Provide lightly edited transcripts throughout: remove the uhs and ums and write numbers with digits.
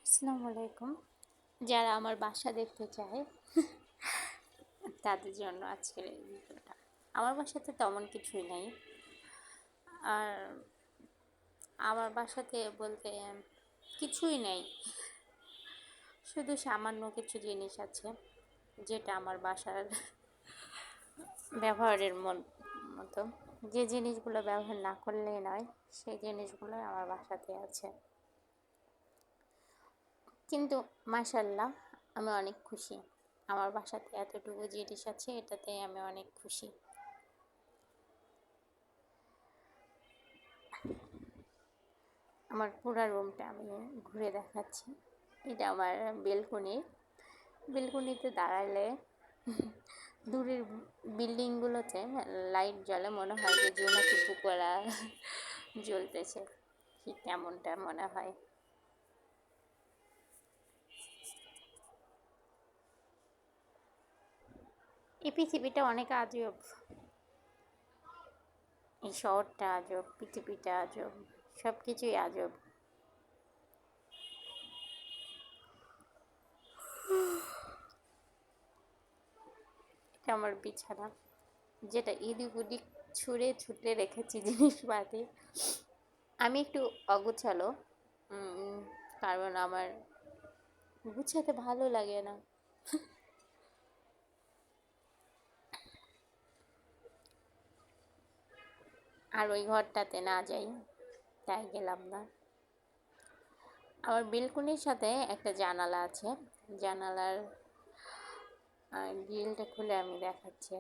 আসসালামু আলাইকুম। যারা আমার বাসা দেখতে চায় তাদের জন্য আজকের এই ভিডিওটা। আমার বাসাতে তেমন কিছুই নেই। আর আমার বাসাতে বলতে কিছুই নেই, শুধু সামান্য কিছু জিনিস আছে যেটা আমার বাসার ব্যবহারের মতো। যে জিনিসগুলো ব্যবহার না করলেই নয়, সেই জিনিসগুলো আমার বাসাতে আছে। কিন্তু মাশাআল্লাহ, আমি অনেক খুশি। আমার বাসাতে এতটুকু জিনিস আছে, এটাতে আমি অনেক খুশি। আমার পুরো রুমটা আমি ঘুরে দেখাচ্ছি। এটা আমার বেলকনি। বেলকনিতে দাঁড়ালে দূরের বিল্ডিংগুলোতে লাইট জ্বলে, মনে হয় যে জোনাকি পুকুরা জ্বলতেছে, ঠিক তেমনটা মনে হয়। এই পৃথিবীটা অনেক আজব। এই শহরটা আজব, পৃথিবীটা আজব, সব কিছুই আজব। এটা আমার বিছানা, যেটা এদিক ওদিক ছুঁড়ে ছুটে রেখেছি জিনিসপাতি। আমি একটু অগোছালো, কারণ আমার গুছাতে ভালো লাগে না। আর ওই ঘরটাতে না যাই, তাই গেলাম না। আমার বেলকনির সাথে একটা জানালা আছে। জানালার গ্রিলটা খুলে আমি দেখাচ্ছি।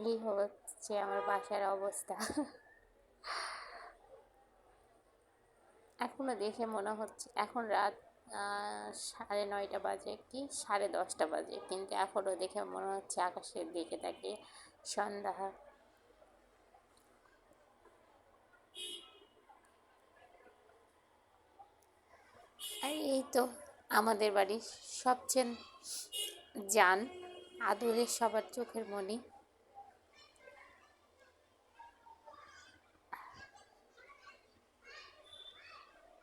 এই হচ্ছে আমার বাসার অবস্থা। এখনো দেখে মনে হচ্ছে এখন রাত 9:30 বাজে কি 10:30 বাজে, কিন্তু এখনো দেখে মনে হচ্ছে আকাশের দিকে তাকিয়ে সন্ধ্যা। আর এই তো আমাদের বাড়ির সবচেয়ে জান, আদরের, সবার চোখের মণি।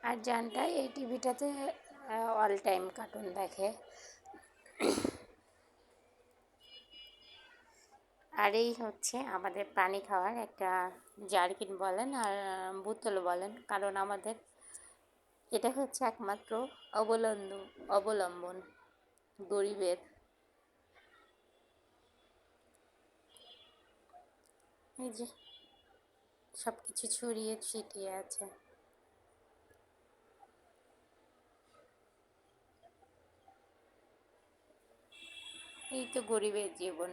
আর জানটা এই টিভিটাতে অল টাইম কার্টুন দেখে। আর এই হচ্ছে আমাদের পানি খাওয়ার একটা জারকিন বলেন আর বোতল বলেন, কারণ আমাদের এটা হচ্ছে একমাত্র অবলম্বন গরিবের। এই যে সব কিছু ছড়িয়ে ছিটিয়ে আছে। এই তো গরিবের জীবন।